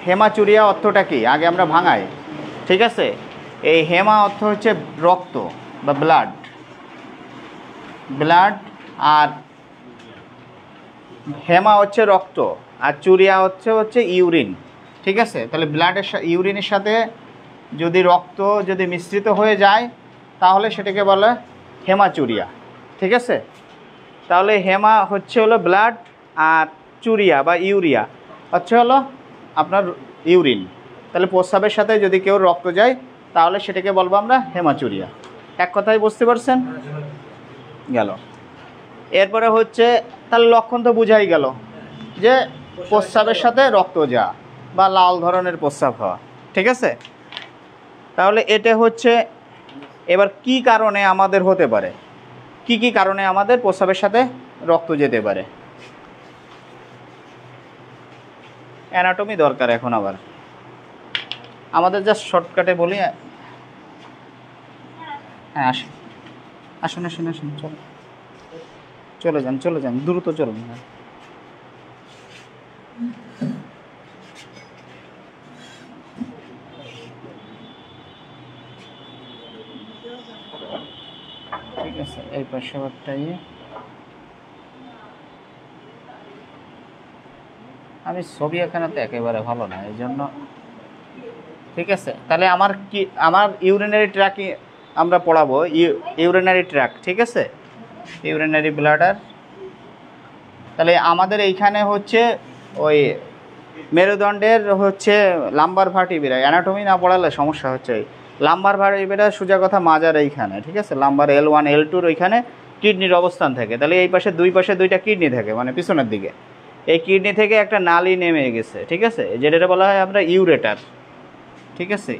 Hematuria অর্থটা কি আগে আমরা ভাঙাই, ঠিক আছে। এই হেমা অর্থ হচ্ছে রক্ত বা ব্লাড, আর হেমা হচ্ছে রক্ত, আর চুরিয়া হচ্ছে ইউরিন, ঠিক আছে। তাহলে ইউরিনের সাথে যদি রক্ত যদি মিশ্রিত হয়ে যায় তাহলে সেটাকে বলে হেমাচুরিয়া, ঠিক আছে। তাহলে হেমা হচ্ছে হলো ব্লাড, আর চুরিয়া বা ইউরিয়া হচ্ছে হলো আপনার ইউরিন। তাহলে প্রস্রাবের সাথে যদি কেউ রক্ত যায় তাহলে সেটাকে বলবো আমরা হেমাচুরিয়া। এক কথায় বুঝতে পারছেন গেল। এরপরে হচ্ছে তাহলে লক্ষণ তো বোঝাই গেল যে প্রস্রাবের সাথে রক্ত যাওয়া বা লাল ধরনের প্রস্রাব হওয়া, ঠিক আছে। তাহলে এটা হচ্ছে এবার কি কারণে আমাদের হতে পারে, কি কারণে আমাদের প্রস্রাবের সাথে রক্ত যেতে পারে। অ্যানাটমি দরকার এখন আবার আমাদের, জাস্ট শর্টকাটে বলি। হ্যাঁ আসুন আসুন আসুন আসুন, চলে যান দ্রুত চলুন। ঠিক আছে, এই পাশেরটাই আমি ছবি এখানে তো একেবারে ভালো না, এই জন্য ঠিক আছে। তাহলে আমার ইউরিনারি ট্র্যাক আমরা পড়াবো, ইউরিনারি ট্র্যাক, ঠিক আছে, ইউরিনারি ব্লাডার। তাহলে আমাদের এইখানে হচ্ছে ওই মেরুদণ্ডের হচ্ছে লাম্বার ভার্টিব্রা, অ্যানাটমি না পড়ালে সমস্যা হচ্ছে। লাম্বার ভার্টিব্রা সোজা কথা মাজার এইখানে, ঠিক আছে। লাম্বার L1 L2 ওইখানে কিডনির অবস্থান থাকে। তাহলে এই পাশে দুই পাশে দুইটা কিডনি থাকে, মানে পিছনের দিকে। এই কিডনি থেকে একটা নালি নেমে গেছে, ঠিক আছে, যেটা বলা হয় আমরা ইউরেটার, ঠিক আছে।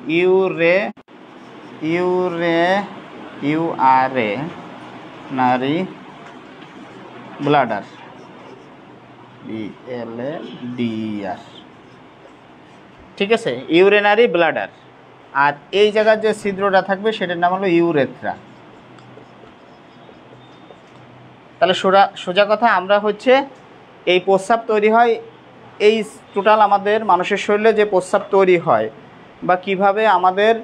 ইউআরএ নারী ব্লাডার, BLADR, ঠিক আছে, ইউরেনারি ব্লাডার। আর এই জায়গার যে ছিদ্রটা থাকবে সেটার নাম হলো ইউরেথ্রা। তাহলে সোজা কথা আমরা হচ্ছে এই প্রস্রাব তৈরি হয়, এই টোটাল আমাদের মানুষের শরীরে যে প্রস্রাব তৈরি হয় বা কিভাবে আমাদের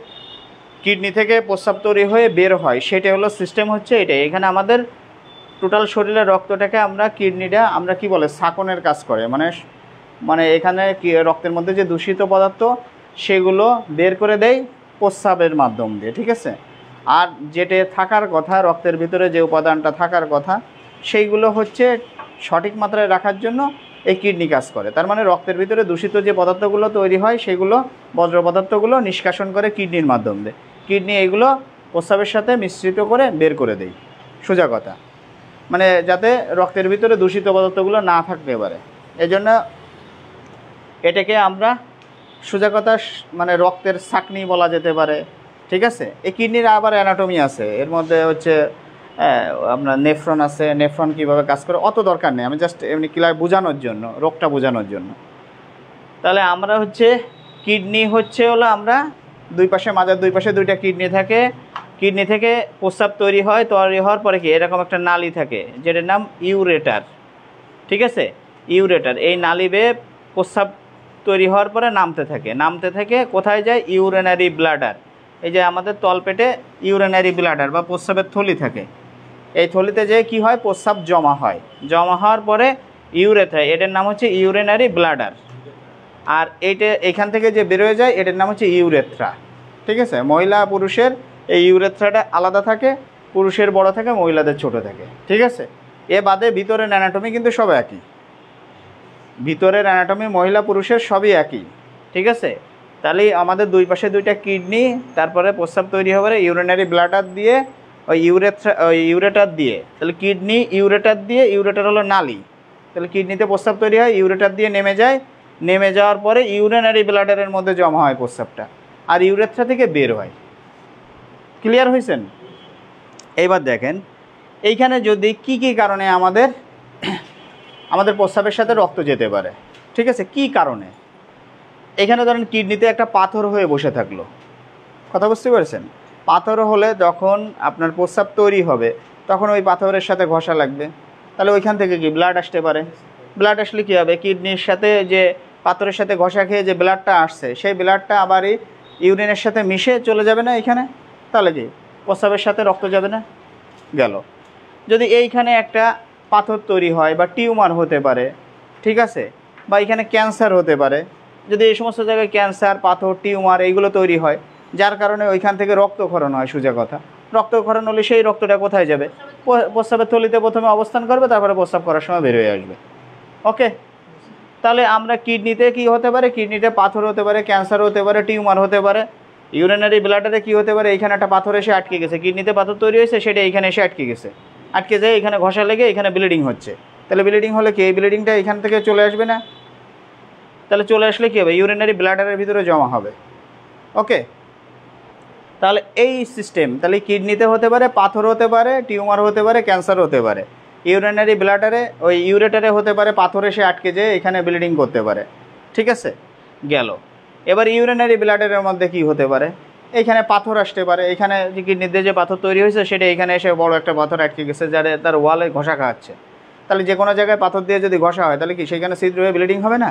কিডনি থেকে প্রস্রাব তৈরি হয়ে বের হয় সেটা হলো সিস্টেম হচ্ছে এটাই। এখানে আমাদের টোটাল শরীরের রক্তটাকে আমরা কিডনিটা আমরা কি বলে শাকনের কাজ করে, মানে এখানে রক্তের মধ্যে যে দূষিত পদার্থ সেগুলো বের করে দেয় প্রস্রাবের মাধ্যম দিয়ে, ঠিক আছে। আর যেটা থাকার কথা রক্তের ভিতরে যে উপাদানটা থাকার কথা সেইগুলো হচ্ছে সঠিক মাত্রায় রাখার জন্য এই কিডনি কাজ করে। তার মানে রক্তের ভিতরে দূষিত যে পদার্থগুলো তৈরি হয় সেগুলো বজ্র পদার্থগুলো নিষ্কাশন করে কিডনির মাধ্যম দিয়ে, কিডনি এইগুলো প্রস্রাবের সাথে মিশ্রিত করে বের করে দেয়। সোজা কথা মানে যাতে রক্তের ভিতরে দূষিত পদার্থগুলো না থাকতে পারে, এজন্য এটাকে আমরা সোজা কথা মানে রক্তের ছাঁকনি বলা যেতে পারে, ঠিক আছে। এই কিডনির আবার অ্যানাটমি আছে, এর মধ্যে হচ্ছে আপনার নেফ্রন আছে, নেফ্রন কীভাবে কাজ করে অত দরকার নেই, আমি জাস্ট এমনি ক্লিয়ার বোঝানোর জন্য, রোগটা বোঝানোর জন্য। তাহলে আমরা হচ্ছে কিডনি হচ্ছে হলো আমরা দুই পাশে মাজার দুই পাশে দুইটা কিডনি থাকে, কিডনি থেকে প্রস্রাব তৈরি হওয়ার পরে কি এরকম একটা নালি থাকে যেটার নাম ইউরেটার, ঠিক আছে, ইউরেটার। এই নালি বেয়ে প্রস্রাব তৈরি হওয়ার পরে নামতে থাকে কোথায় যায়, ইউরিনারি ব্লাডার। এই যে আমাদের তলপেটে ইউরিনারি ব্লাডার বা প্রস্রাবের থলি থাকে, এই থলিতে যে কি হয় প্রস্রাব জমা হওয়ার পরে ইউরেথ্রা, এটার নাম হচ্ছে ইউরিনারি ব্লাডার। আর এখান থেকে যে বেরোয় যায় এটার নাম হচ্ছে ইউরেথ্রা, ঠিক আছে। মহিলা পুরুষের এই ইউরেথ্রাটা আলাদা থাকে, পুরুষের বড় থাকে, মহিলাদের ছোট থাকে, ঠিক আছে। এ বাদে ভিতরের অ্যানাটমি কিন্তু সব একই, ভিতরের অ্যানাটমি মহিলা পুরুষের সবই একই, ঠিক আছে। তাহলে আমাদের দুই পাশে দুইটা কিডনি, তারপরে প্রস্রাব তৈরি হবে ইউরিনারি ব্লাডার দিয়ে, ওই ইউরেটার দিয়ে। তাহলে কিডনি ইউরেটার দিয়ে, ইউরেটার হলো নালি, তাহলে কিডনিতে প্রস্রাব তৈরি হয়, ইউরেটার দিয়ে নেমে যাওয়ার পরে ইউরিনারি ব্লাডারের মধ্যে জমা হয় প্রস্রাবটা, আর ইউরেথ্রা থেকে বের হয়। ক্লিয়ার হয়েছেন? এইবার দেখেন এইখানে যদি কি কারণে আমাদের প্রস্রাবের সাথে রক্ত যেতে পারে, ঠিক আছে, কি কারণে। এখানে ধরেন কিডনিতে একটা পাথর হয়ে বসে থাকলো, কথা বুঝতে পেরেছেন। পাথর হলে যখন আপনার প্রস্রাব তৈরি হবে তখন ওই পাথরের সাথে ঘষা লাগবে, তাহলে ওইখান থেকে কি ব্লাড আসতে পারে। ব্লাড আসলে কী হবে, কিডনির সাথে যে পাথরের সাথে ঘষা খেয়ে যে ব্লাডটা আসছে সেই ব্লাডটা আবার এই ইউরিনের সাথে মিশে চলে যাবে না এখানে, তাহলে কি প্রস্রাবের সাথে রক্ত যাবে না? গেল। যদি এইখানে একটা পাথর তৈরি হয় বা টিউমার হতে পারে, ঠিক আছে, বা এখানে ক্যান্সার হতে পারে, যদি এই সমস্ত জায়গায় ক্যান্সার, পাথর, টিউমার এইগুলো তৈরি হয়, যার কারণে ওইখান থেকে রক্তক্ষরণ হয়, সোজা কথা, রক্তক্ষরণ হলে সেই রক্তটা কোথায় যাবে? প্রস্রাবের থলিতে প্রথমে অবস্থান করবে, তারপরে প্রস্রাব করার সময় বের হয়ে আসবে। ওকে, তাহলে আমরা কিডনিতে কি হতে পারে? কিডনিতে পাথর হতে পারে, ক্যান্সার হতে পারে, টিউমার হতে পারে। ইউরিনারি ব্লাডারে কি হতে পারে? এইখানে একটা পাথর এসে আটকে গেছে, কিডনিতে পাথর তৈরি হয়েছে, সেটা এইখানে এসে আটকে গেছে, আটকে যায়, এখানে ঘষা লেগে এখানে ব্লিডিং হচ্ছে। তাহলে ব্লিডিং হলে কি এই ব্লিডিংটা এখান থেকে চলে আসবে না? তাহলে চলে আসলে কী হবে? ইউরিনারি ব্লাডারের ভিতরে জমা হবে। ওকে, তাহলে এই সিস্টেম, তাহলে কিডনিতে হতে পারে, পাথর হতে পারে, টিউমার হতে পারে, ক্যান্সার হতে পারে। ইউরিনারি ব্লাডারে ওই ইউরেটারে হতে পারে পাথর এসে আটকে যেয়ে এখানে ব্লিডিং করতে পারে, ঠিক আছে, গেল। এবার ইউরিনারি ব্লাডারের মধ্যে কি হতে পারে? এইখানে পাথর আসতে পারে, এখানে যে কিডনিতে যে পাথর তৈরি হয়েছে সেটা এখানে এসে বড় একটা পাথর আটকে গেছে, যারা তার ওয়ালে ঘষা খাওয়াচ্ছে। তাহলে যে কোনো জায়গায় পাথর দিয়ে যদি ঘষা হয় তাহলে কি সেইখানে ছিদ্র হয়ে ব্লিডিং হবে না?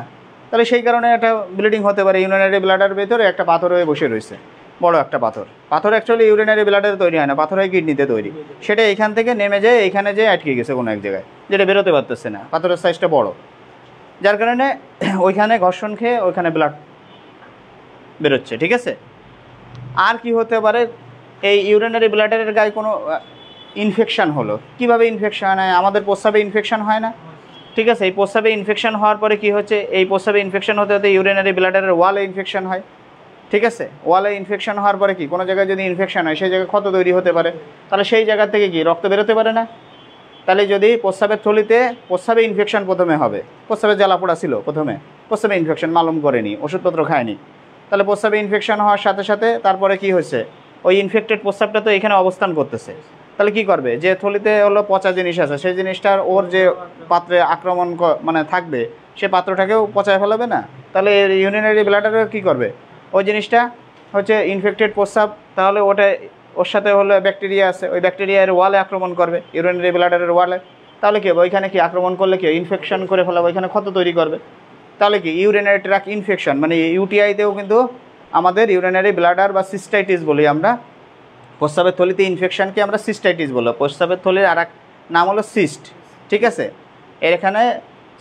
তাহলে সেই কারণে একটা ব্লিডিং হতে পারে। ইউরিনারি ব্লাডারের ভেতরে একটা পাথর হয়ে বসে রয়েছে, বড় একটা পাথর। পাথর অ্যাকচুয়ালি ইউরিনারি ব্লাডারে তৈরি হয় না, পাথর হয় কিডনিতে তৈরি। সেটা এখান থেকে নেমে যায় এখানে যেয়ে আটকে গেছে কোনো এক জায়গায়, যেটা বেরোতে পারতেছে না, পাথরের সাইজটা বড়, যার কারণে ওইখানে ঘর্ষণ খেয়ে ওইখানে ব্লাড বেরোচ্ছে, ঠিক আছে। আর কি হতে পারে? এই ইউরিনারি ব্লাডারের গায়ে কোনো ইনফেকশান হলো। কিভাবে ইনফেকশান হয়? আমাদের প্রস্রাবে ইনফেকশান হয় না, ঠিক আছে। এই প্রস্রাবে ইনফেকশান হওয়ার পরে কি হচ্ছে? এই প্রস্রাবে ইনফেকশান হতে হতে ইউরিনারি ব্লাডারের ওয়ালে ইনফেকশান হয়, ঠিক আছে। ওয়ালে ইনফেকশান হওয়ার পরে কি কোনো জায়গায় যদি ইনফেকশান হয় সেই জায়গায় ক্ষত তৈরি হতে পারে, তাহলে সেই জায়গা থেকে কি রক্ত বেরোতে পারে না? তাহলে যদি প্রস্রাবের থলিতে প্রস্রাবে ইনফেকশান প্রথমে হবে, প্রস্রাবে জ্বালা পোড়া ছিল প্রথমে, প্রস্রাবে ইনফেকশান মালুম করেনি, ওষুধপত্র খায়নি, তাহলে প্রস্রাবে ইনফেকশান হওয়ার সাথে সাথে তারপরে কি হয়েছে? ওই ইনফেক্টেড প্রস্রাবটা তো এখানে অবস্থান করতেছে, তাহলে কি করবে? যে থলিতে হলো পচা জিনিস আছে সেই জিনিসটার ওর যে পাত্রে আক্রমণ মানে থাকবে সে পাত্রটাকেও পচায় ফেলাবে না? তাহলে ইউরিনারি ব্লাডারে কী করবে? ওই জিনিসটা হচ্ছে ইনফেক্টেড প্রস্রাব, তাহলে ওটা ওর সাথে হলো ব্যাকটেরিয়া আছে, ওই ব্যাকটেরিয়ার ওয়ালে আক্রমণ করবে, ইউরিনারি ব্লাডারের ওয়ালে। তাহলে কি ওইখানে কি আক্রমণ করলে কি ইনফেকশন করে ফেলাবে, ওইখানে ক্ষত তৈরি করবে। তাহলে কি ইউরিনারি ট্র্যাক্ট ইনফেকশন, মানে ইউটিআইতেও কিন্তু আমাদের ইউরিনারি ব্লাডার বা সিস্টাইটিস বলি আমরা। প্রস্রাবের থলিতে ইনফেকশনকে আমরা সিস্টাইটিস বলি। প্রস্রাবের থলির আর এক নাম হলো সিস্ট, ঠিক আছে। এখানে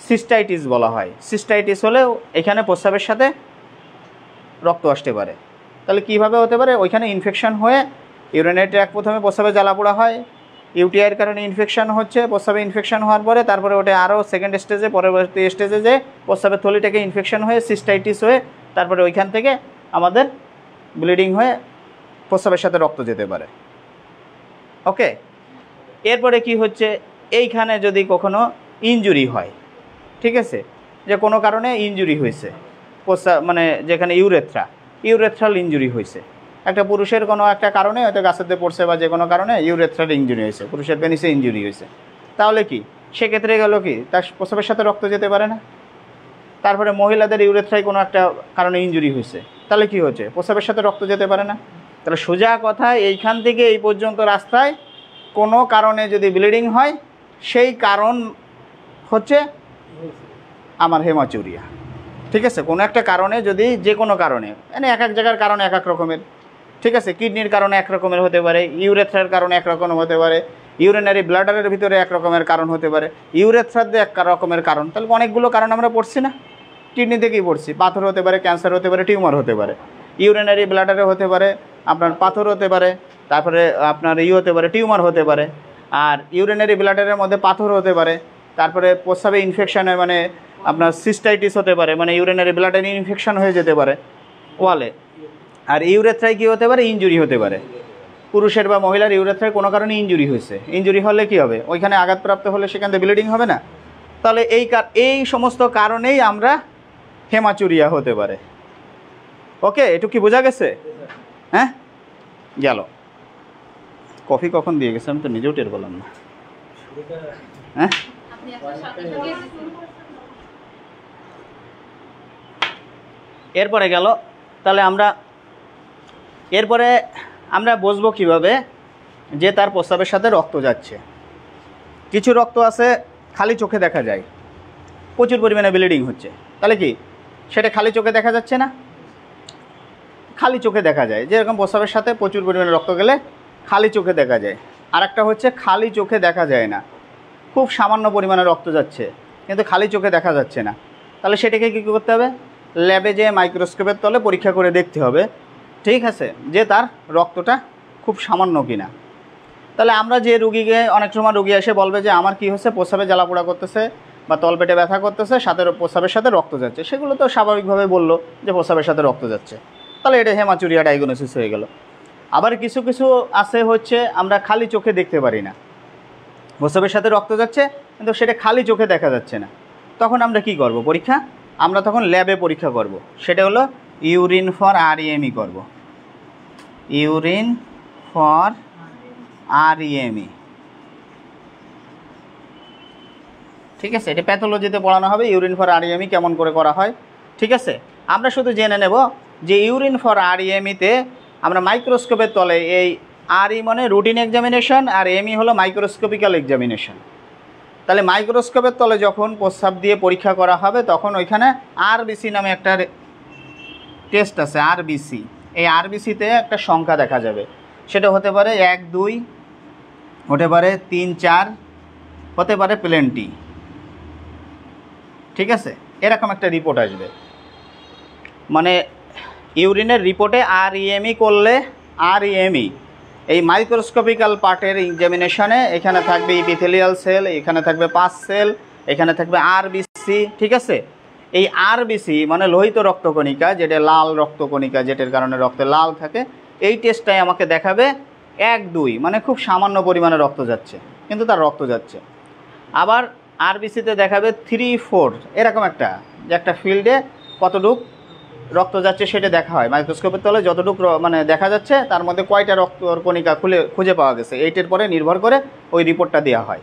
সিস্টাইটিস বলা হয়। সিস্টাইটিস হলেও এখানে প্রস্রাবের সাথে রক্ত আসতে পারে। তাহলে কীভাবে হতে পারে? ওইখানে ইনফেকশন হয়ে ইউরিনারি ট্র্যাক্ট প্রথমে প্রস্রাবে জ্বালা পোড়া হয়, ইউটিআইয়ের কারণে ইনফেকশন হচ্ছে, প্রস্রাবে ইনফেকশন হওয়ার পরে তারপরে ওটা আরও সেকেন্ড স্টেজে, পরবর্তী স্টেজে যে প্রস্রাবের থলিটাকে ইনফেকশন হয়ে সিস্টাইটিস হয়ে তারপরে ওইখান থেকে আমাদের ব্লিডিং হয়ে প্রস্রাবের সাথে রক্ত যেতে পারে। ওকে, এরপরে কি হচ্ছে? এইখানে যদি কখনো ইনজুরি হয়, ঠিক আছে, যে কোনো কারণে ইনজুরি হয়েছে প্রস্রাব, মানে যেখানে ইউরেথ্রাল ইনজুরি হয়েছে, একটা পুরুষের কোনো একটা কারণে হয়তো গাছেতে পড়ছে বা যে কোনো কারণে ইউরেথ্রাল ইনজুরি হয়েছে, পুরুষের পেনিসে ইনজুরি হয়েছে, তাহলে কি সেক্ষেত্রে গেল কি তার প্রস্রাবের সাথে রক্ত যেতে পারে না? তারপরে মহিলাদের ইউরেথ্রায় কোনো একটা কারণে ইনজুরি হয়েছে, তাহলে কি হচ্ছে? প্রস্রাবের সাথে রক্ত যেতে পারে না। তাহলে সোজা কথা, এইখান থেকে এই পর্যন্ত রাস্তায় কোনো কারণে যদি ব্লিডিং হয় সেই কারণ হচ্ছে আমার হেমাচুরিয়া, ঠিক আছে। কোনো একটা কারণে যদি, যে কোনো কারণে, মানে এক এক জায়গার কারণে এক এক রকমের, ঠিক আছে। কিডনির কারণে এক রকমের হতে পারে, ইউরেথ্রার কারণে এক রকম হতে পারে, ইউরিনারি ব্লাডারের ভিতরে এক রকমের কারণ হতে পারে, ইউরেথ্রাতে এক রকমের কারণ। তাহলে অনেকগুলো কারণ আমরা পড়ছি না? কিডনিতে কি পড়ছি? পাথর হতে পারে, ক্যান্সার হতে পারে, টিউমার হতে পারে। ইউরিনারি ব্লাডারে হতে পারে আপনার পাথর হতে পারে, তারপরে আপনার হতে পারে, টিউমার হতে পারে। আর ইউরিনারি ব্লাডারের মধ্যে পাথর হতে পারে, তারপরে প্রস্রাবে ইনফেকশন হয়, মানে আপনার সিস্টাইটিস হতে পারে, মানে ইউরিনারি ব্লাডারে ইনফেকশন হয়ে যেতে পারে ওয়ালে। আর ইউরেথ্রায় কী হতে পারে? ইনজুরি হতে পারে। পুরুষের বা মহিলার ইউরেথ্রায় কোনো কারণে ইনজুরি হয়েছে, ইনজুরি হলে কি হবে? ওইখানে আঘাতপ্রাপ্ত হলে সেখান থেকে ব্লিডিং হবে না? তাহলে এই সমস্ত কারণেই আমরা হেমাচুরিয়া হতে পারে। ওকে, এটুকু কি বোঝা গেছে? হ্যাঁ, গেল। কফি কখন দিয়ে গেছে আমি তো নিজেও টের পেলাম না। হ্যাঁ, এরপরে গেল। তাহলে এরপরে আমরা বুঝবো কীভাবে যে তার প্রস্রাবের সাথে রক্ত যাচ্ছে। কিছু রক্ত আছে খালি চোখে দেখা যায়, প্রচুর পরিমাণে ব্লিডিং হচ্ছে, তাহলে কি সেটা খালি চোখে দেখা যাচ্ছে না? খালি চোখে দেখা যায়, যেরকম প্রস্রাবের সাথে প্রচুর পরিমাণে রক্ত গেলে খালি চোখে দেখা যায়। আর একটা হচ্ছে খালি চোখে দেখা যায় না, খুব সামান্য পরিমাণে রক্ত যাচ্ছে কিন্তু খালি চোখে দেখা যাচ্ছে না। তাহলে সেটাকে কী করতে হবে? ল্যাবে যেয়ে মাইক্রোস্কোপের তলে পরীক্ষা করে দেখতে হবে, ঠিক আছে, যে তার রক্তটা খুব সামান্য কিনা। তাহলে আমরা যে রুগীকে, অনেক সময় রুগী এসে বলবে যে আমার কি হচ্ছে, প্রস্রাবে জ্বালাপোড়া করতেছে বা তলপেটে ব্যথা করতেছে, সাথে প্রস্রাবের সাথে রক্ত যাচ্ছে, সেগুলো তো স্বাভাবিকভাবে বললো যে প্রস্রাবের সাথে রক্ত যাচ্ছে, তাহলে এটা হেমাচুরিয়া ডায়াগনোসিস হয়ে গেল। আবার কিছু কিছু আছে হচ্ছে আমরা খালি চোখে দেখতে পারি না, প্রস্রাবের সাথে রক্ত যাচ্ছে কিন্তু সেটা খালি চোখে দেখা যাচ্ছে না। তখন আমরা কি করব? পরীক্ষা আমরা তখন ল্যাবে পরীক্ষা করব, সেটা হলো ইউরিন ফর আরইএমই করব, ইউরিন ফর আরইএমই, ঠিক আছে। এটা প্যাথোলজিতে পড়ানো হবে ইউরিন ফর আরইএমই কেমন করে করা হয়, ঠিক আছে। আমরা শুধু জেনে নেব যে ইউরিন ফর আরইএমিতে আমরা মাইক্রোস্কোপের তলে, এই আরই মানে রুটিন এক্সামিনেশন আর এমই হলো মাইক্রোস্কোপিক্যাল এক্সামিনেশন। তাহলে মাইক্রোস্কোপের তলে যখন প্রস্রাব দিয়ে পরীক্ষা করা হবে তখন ওইখানে আরবিসি নামে একটা টেস্ট আছে, আরবিসি। এই আরবিসিতে একটা সংখ্যা দেখা যাবে, সেটা হতে পারে 1, 2, হতে পারে 3, 4, হতে পারে প্লেনটি, ঠিক আছে। এরকম একটা রিপোর্ট আসবে, মানে ইউরিনের রিপোর্টে আরইএমই করলে, আরইএমই এই মাইক্রোস্কোপিক্যাল পার্টের এক্সামিনেশনে এখানে থাকবে ইপিথেলিয়াল সেল, এখানে থাকবে পাস সেল, এখানে থাকবে আরবিসি, ঠিক আছে। এই আরবিসি মানে লোহিত রক্তকণিকা, যেটা লাল রক্তকণিকা, যেটার কারণে রক্তে লাল থাকে, এই টেস্টটাই আমাকে দেখাবে 1, 2 মানে খুব সামান্য পরিমাণে রক্ত যাচ্ছে কিন্তু তার রক্ত যাচ্ছে। আবার আরবিসিতে দেখাবে 3, 4 এরকম একটা, যে একটা ফিল্ডে কতটুকু রক্ত যাচ্ছে সেটা দেখা হয় মাইক্রোস্কোপের তলে, যতটুকু মানে দেখা যাচ্ছে তার মধ্যে কয়টা রক্তর কণিকা খুঁজে পাওয়া গেছে, এইটার পরে নির্ভর করে ওই রিপোর্টটা দেওয়া হয়,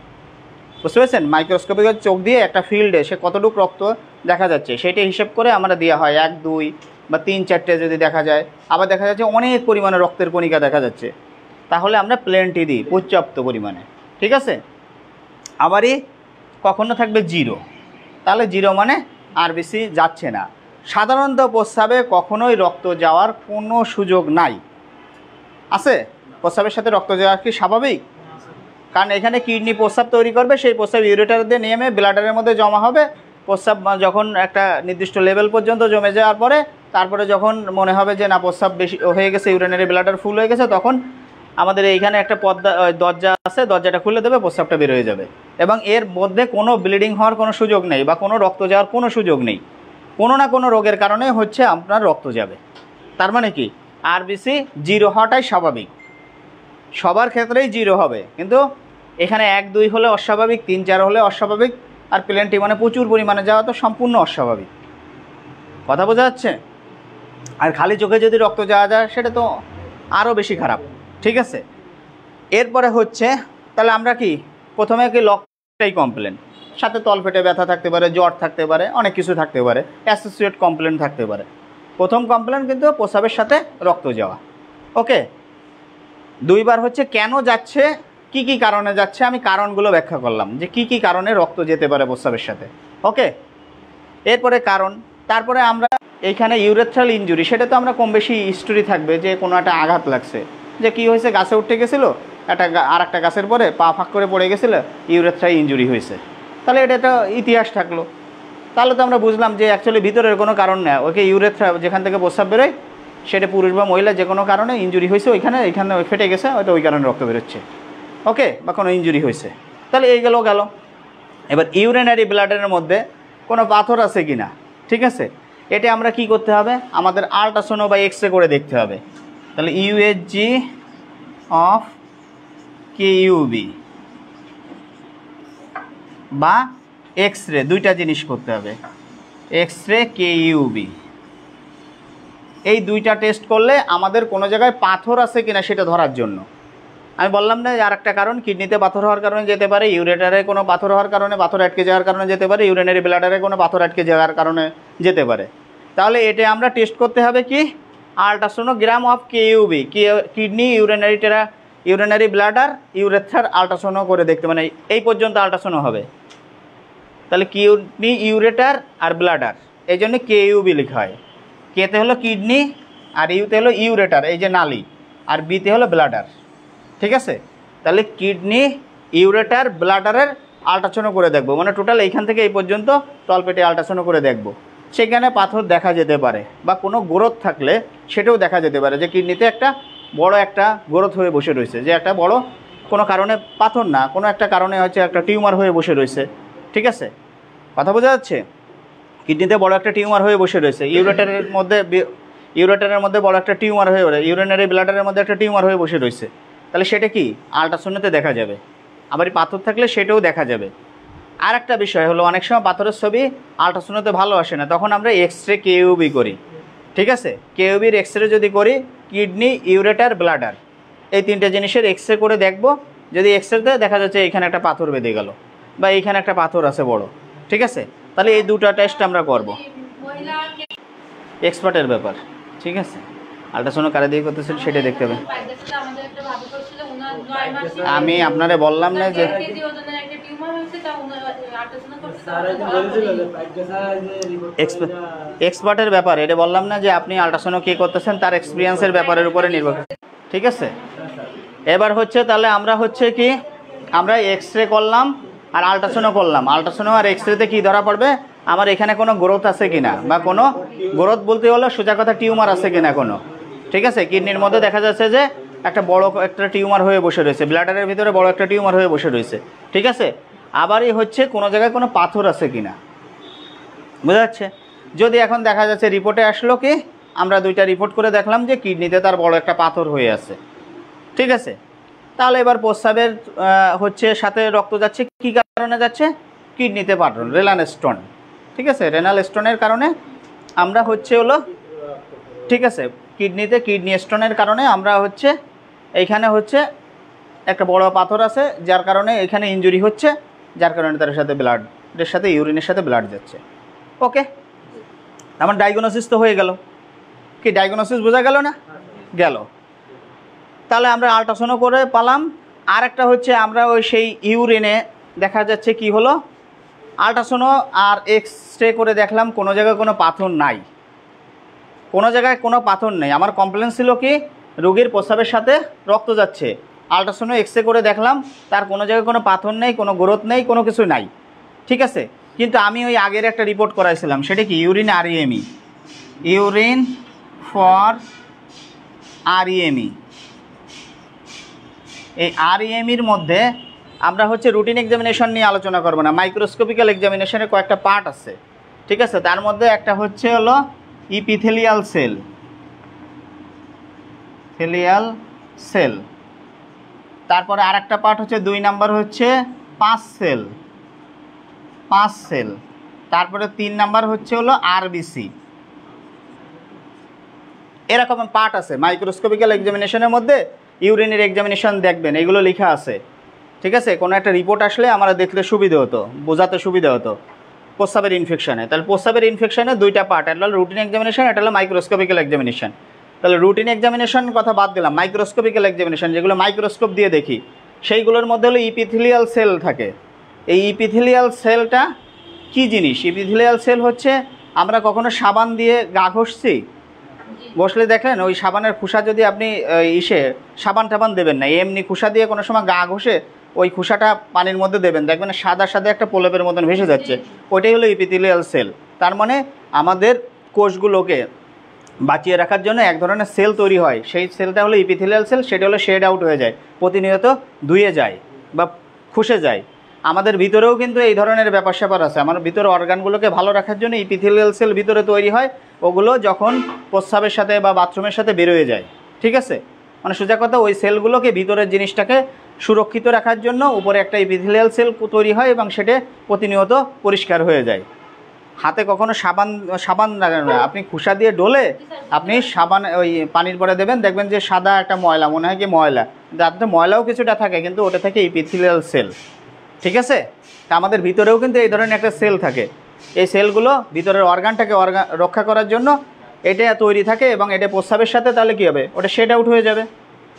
বুঝতে পেরেছেন। মাইক্রোস্কোপিকের চোখ দিয়ে একটা ফিল্ডে সে কতটুকু রক্ত দেখা যাচ্ছে সেটা হিসেব করে আমরা দেওয়া হয় 1, 2 বা 3, 4টে যদি দেখা যায়, আবার দেখা যাচ্ছে অনেক পরিমাণে রক্তের কণিকা দেখা যাচ্ছে, তাহলে আমরা প্লেনটি দিই পর্যাপ্ত পরিমাণে, ঠিক আছে। আবারই কখনো থাকবে 0, তাহলে 0 মানে আরবিসি যাচ্ছে না। সাধারণত প্রস্রাবে কখনোই রক্ত যাওয়ার কোনো সুযোগ নাই, আছে? প্রস্রাবের সাথে রক্ত যাওয়া কি স্বাভাবিক? কারণ এখানে কিডনি প্রস্রাব তৈরি করবে, সেই প্রস্রাব ইউরেটার দিয়ে নেমে ব্লাডারের মধ্যে জমা হবে। প্রস্রাব যখন একটা নির্দিষ্ট লেভেল পর্যন্ত জমে যাওয়ার পরে, তারপরে যখন মনে হবে যে না প্রস্রাব বেশি হয়ে গেছে, ইউরিনারি ব্লাডার ফুল হয়ে গেছে, তখন আমাদের এইখানে একটা দরজা আছে, দরজাটা খুলে দেবে, প্রস্রাবটা বের হয়ে যাবে এবং এর মধ্যে কোনো ব্লিডিং হওয়ার কোনো সুযোগ নেই বা কোনো রক্ত যাওয়ার কোনো সুযোগ নেই। কোনো না কোনো রোগের কারণে হচ্ছে আপনার রক্ত যাবে। তার মানে কি আরবিসি 0 হওয়াটাই স্বাভাবিক, সবার ক্ষেত্রেই 0 হবে, কিন্তু এখানে 1, 2 হলে অস্বাভাবিক, 3, 4 হলে অস্বাভাবিক, আর প্লেনটি মানে প্রচুর পরিমাণে যাওয়া তো সম্পূর্ণ অস্বাভাবিক। কথা বোঝা যাচ্ছে? আর খালি চোখে যদি রক্ত যাওয়া যায় সেটা তো আরও বেশি খারাপ, ঠিক আছে। এরপরে হচ্ছে তাহলে আমরা কি প্রথমে কি লক্ষণটাই কমপ্লেন, সাথে তলপেটে ব্যথা থাকতে পারে, জ্বর থাকতে পারে, অনেক কিছু থাকতে পারে, অ্যাসোসিয়েট কমপ্লেন থাকতে পারে। প্রথম কমপ্লেন কিন্তু প্রস্রাবের সাথে রক্ত যাওয়া, ওকে। 2 বার হচ্ছে কেন যাচ্ছে, কি কি কারণে যাচ্ছে, আমি কারণগুলো ব্যাখ্যা করলাম যে কি কি কারণে রক্ত যেতে পারে প্রস্রাবের সাথে, ওকে। এরপরে কারণ, তারপরে আমরা এইখানে ইউরেথ্রাল ইনজুরি, সেটা তো আমরা কম বেশি হিস্টোরি থাকবে যে কোনো একটা আঘাত লাগছে, যে কি হয়েছে, গাছে উঠে গেছিলো আর একটা গাছের পরে পা ফাঁক করে পড়ে গেছিলো, ইউরেথ্রাল ইনজুরি হয়েছে, তাহলে এটা একটা ইতিহাস থাকলো। তাহলে তো আমরা বুঝলাম যে অ্যাকচুয়ালি ভিতরের কোনো কারণ নেই, ওকে ইউরেথ্রা যেখান থেকে প্রস্রাব বেরোয় সেটা পুরুষ বা মহিলা যে কোনো কারণে ইনজুরি হয়েছে, এখানে ফেটে গেছে, হয়তো ওই কারণে রক্ত বেরোচ্ছে, ওকে, বা কোনো ইনজুরি হয়েছে। তাহলে এই গেল। এবার ইউরিনারি ব্লাডারের মধ্যে কোনো পাথর আছে কি না, ঠিক আছে, এটা আমরা কি করতে হবে, আমাদের আল্ট্রাসোনো বা এক্সরে করে দেখতে হবে। তাহলে ইউএসজি অফ কেইউবি বা এক্সরে, দুইটা জিনিস করতে হবে, এক্সরে কেইউবি, এই দুইটা টেস্ট করলে আমাদের কোনো জায়গায় পাথর আছে কিনা সেটা ধরার জন্য। আমি বললাম না আর একটা কারণ, কিডনিতে পাথর হওয়ার কারণে যেতে পারে, ইউরেটারে কোনো পাথর হওয়ার কারণে, পাথর আটকে যাওয়ার কারণে যেতে পারে, ইউরিনারি ব্লাডারে কোনো পাথর আটকে যাওয়ার কারণে যেতে পারে। তাহলে এটা আমরা টেস্ট করতে হবে কি, ultrasonogram of KUB, kidney, urinary bladder, ইউরেথ্রার আল্ট্রাসোনো করে দেখতে, মানে এই পর্যন্ত আল্ট্রাসোনো হবে। তাহলে কিডনি, ইউরেটার আর ব্লাডার এই জন্য KUB লেখা হয়। কেতে হলো কিডনি, আর ইউতে হলো ইউরেটার, এই যে নালী, আর বিতে হলো ব্লাডার। ঠিক আছে, তাহলে কিডনি, ইউরেটার, ব্লাডারের আল্ট্রাসাউন্ড করে দেখব, মানে টোটাল এইখান থেকে এই পর্যন্ত তলপেটে আল্ট্রাসাউন্ড করে দেখব। সেখানে পাথর দেখা যেতে পারে বা কোনো গ্রোথ থাকলে সেটাও দেখা যেতে পারে, যে কিডনিতে একটা বড় একটা গ্রোথ হয়ে বসে রয়েছে, যে একটা বড় কোনো কারণে পাথর না, কোনো একটা কারণে হচ্ছে একটা টিউমার হয়ে বসে রয়েছে। ঠিক আছে, কথা বোঝা যাচ্ছে? কিডনিতে বড় একটা টিউমার হয়ে বসে রয়েছে, ইউরেটারের মধ্যে বড় একটা টিউমার হয়ে রয়েছে, ইউরিনারি ব্লাডারের মধ্যে একটা টিউমার হয়ে বসে রয়েছে। তাহলে সেটা কি আল্ট্রাসাউন্ডে দেখা যাবে। আবার পাথর থাকলে সেটাও দেখা যাবে। আর একটা বিষয় হলো, অনেক সময় পাথরের ছবি আল্ট্রাসাউন্ডে ভালো আসে না, তখন আমরা এক্সরে KUB করি। ঠিক আছে, KUBর এক্সরে যদি করি, কিডনি, ইউরেটার, ব্লাডার, এই তিনটে জিনিসের এক্সরে করে দেখব। যদি এক্সরেতে দেখা যাচ্ছে এখানে একটা পাথর বেঁধে গেল বা এইখানে একটা পাথর আছে বড়, ঠিক আছে, তাহলে এই দুটো টেস্ট আমরা করব। এক্সপার্টের ব্যাপার। ঠিক আছে, আল্ট্রাসাউন্ড কারে দিয়ে করতেছেন সেটা দেখতে হবে। আমি আপনারে বললাম না যে এক্সপার্টের ব্যাপার, এটা বললাম না যে আপনি আল্ট্রাসাউন্ড কে করতেছেন তার এক্সপিরিয়েন্সের ব্যাপারের উপরে নির্ভর করে। ঠিক আছে, এবার হচ্ছে তাহলে আমরা হচ্ছে কি, আমরা এক্সরে করলাম আর আল্ট্রাসাউন্ড করলাম। আল্ট্রাসাউন্ড আর এক্সরেতে কি ধরা পড়বে, আমার এখানে কোনো গ্রোথ আছে কিনা, বা কোনো গ্রোথ বলতে হলো সোজা কথা টিউমার আছে কিনা কোনো। ঠিক আছে, কিডনির মধ্যে দেখা যাচ্ছে যে একটা বড় একটা টিউমার হয়ে বসে রয়েছে, ব্লাডারের ভিতরে বড় একটা টিউমার হয়ে বসে রয়েছে। ঠিক আছে, আবারই হচ্ছে কোনো জায়গায় কোনো পাথর আছে কিনা, বোঝা যাচ্ছে? যদি এখন দেখা যাচ্ছে রিপোর্টে আসলো কি, আমরা দুইটা রিপোর্ট করে দেখলাম যে কিডনিতে তার বড় একটা পাথর হয়ে আছে। ঠিক আছে, তাহলে এবার প্রস্রাবের হচ্ছে সাথে রক্ত যাচ্ছে, কী কারণে যাচ্ছে, কিডনিতে পাথর, রেনাল স্টোন। ঠিক আছে, রেনাল স্টোনের কারণে আমরা হচ্ছে হলো, ঠিক আছে, কিডনিতে কিডনি স্টোনের কারণে আমরা হচ্ছে এইখানে হচ্ছে একটা বড় পাথর আছে, যার কারণে এখানে ইনজুরি হচ্ছে, যার কারণে তার সাথে ব্লাডের সাথে ইউরিনের সাথে ব্লাড যাচ্ছে। ওকে, আমার ডায়াগনোসিস তো হয়ে গেল। কি ডায়াগনোসিস বোঝা গেল না? গেল। তাহলে আমরা আল্ট্রাসাউন্ড করে পালাম। আর একটা হচ্ছে আমরা ওই সেই ইউরিনে দেখা যাচ্ছে কি হলো, আল্ট্রাসাউন্ড আর এক্সরে করে দেখলাম কোনো জায়গায় কোনো পাথর নাই, কোনো জায়গায় কোনো পাথর নেই। আমার কমপ্লেন ছিল কি, রোগীর প্রস্রাবের সাথে রক্ত যাচ্ছে, আল্ট্রাসাউন্ড এক্সরে করে দেখলাম তার কোনো জায়গায় কোনো পাথর নেই, কোনো গ্রোথ নেই, কোনো কিছু নাই। ঠিক আছে, কিন্তু আমি ওই আগের একটা রিপোর্ট করাইছিলাম, সেটা কি urine REME, urine for REME। এই REMEর মধ্যে আমরা হচ্ছে রুটিন এক্সামিনেশন নিয়ে আলোচনা করবো না, মাইক্রোস্কোপিক্যাল এক্সামিনেশনের কয়েকটা পার্ট আছে। ঠিক আছে, তার মধ্যে একটা হচ্ছে হলো ইপিথেলিয়াল সেল, তারপরে আর একটা পার্ট হচ্ছে 2 নাম্বার হচ্ছে 5 সেল, তারপরে 3 নাম্বার হচ্ছে হলো RBC। এরকম পার্ট আছে মাইক্রোস্কোপিক্যাল এক্সামিনেশনের মধ্যে। ইউরিনের এক্সামিনেশন দেখবেন, এগুলো লেখা আছে। ঠিক আছে, কোনো একটা রিপোর্ট আসলে আমরা দেখতে সুবিধা হতো, বোঝাতে সুবিধা হতো। প্রস্রাবের ইনফেকশনে, তাহলে প্রস্রাবের ইনফেকশনে 2টা পার্ট, একটা হলো রুটিন এক্সামিনেশন, একটা হলো মাইক্রোস্কোপিক্যাল এক্সামিনেশন। তাহলে রুটিন এক্সামিনেশন কথা বাদ দিলাম, মাইক্রোস্কোপিক্যাল এক্সামিনেশন যেগুলো মাইক্রোস্কোপ দিয়ে দেখি, সেইগুলোর মধ্যে হলো ইপিথেলিয়াল সেল থাকে। এই ইপিথেলিয়াল সেলটা কি জিনিস? ইপিথেলিয়াল সেল হচ্ছে, আমরা কখনো সাবান দিয়ে গা ঘষছি, বসলে দেখলেন ওই সাবানের খোসা যদি আপনি সাবান টাবান দেবেন না, এমনি খোসা দিয়ে কোনো সময় গা ঘষে ওই খোসাটা পানির মধ্যে দেবেন, দেখবেন সাদা সাদা একটা প্রলেপের মতন ভেসে যাচ্ছে, ওইটাই হলো ইপিথেলিয়াল সেল। তার মানে আমাদের কোষগুলোকে বাঁচিয়ে রাখার জন্য এক ধরনের সেল তৈরি হয়, সেই সেলটা হলো ইপিথেলিয়াল সেল। সেটা হলো শেড আউট হয়ে যায়, প্রতিনিয়ত ধুয়ে যায় বা খুশে যায়। আমাদের ভিতরেও কিন্তু এই ধরনের ব্যাপার স্যাপার আছে। আমার ভিতরে অর্গানগুলোকে ভালো রাখার জন্য ইপিথেলিয়াল সেল ভিতরে তৈরি হয়, ওগুলো যখন প্রস্রাবের সাথে বা বাথরুমের সাথে বেরোয় যায়। ঠিক আছে, মানে সোজা কথা ওই সেলগুলোকে ভিতরের জিনিসটাকে সুরক্ষিত রাখার জন্য উপরে একটা ইপিথেলিয়াল সেল তৈরি হয় এবং সেটা প্রতিনিয়ত পরিষ্কার হয়ে যায়। হাতে কখনো সাবান লাগানো না, আপনি খুসা দিয়ে ডলে আপনি সাবান ওই পানির পরে দেবেন, দেখবেন যে সাদা একটা ময়লা, মনে হয় কি ময়লা, কিন্তু ময়লাও কিছুটা থাকে, কিন্তু ওটা থেকে ইপিথেলিয়াল সেল। ঠিক আছে, তা আমাদের ভিতরেও কিন্তু এই ধরনের একটা সেল থাকে। এই সেলগুলো ভিতরের অর্গানটাকে রক্ষা করার জন্য এটা তৈরি থাকে, এবং এটা প্রস্রাবের সাথে তাহলে কী হবে, ওটা শেড আউট হয়ে যাবে।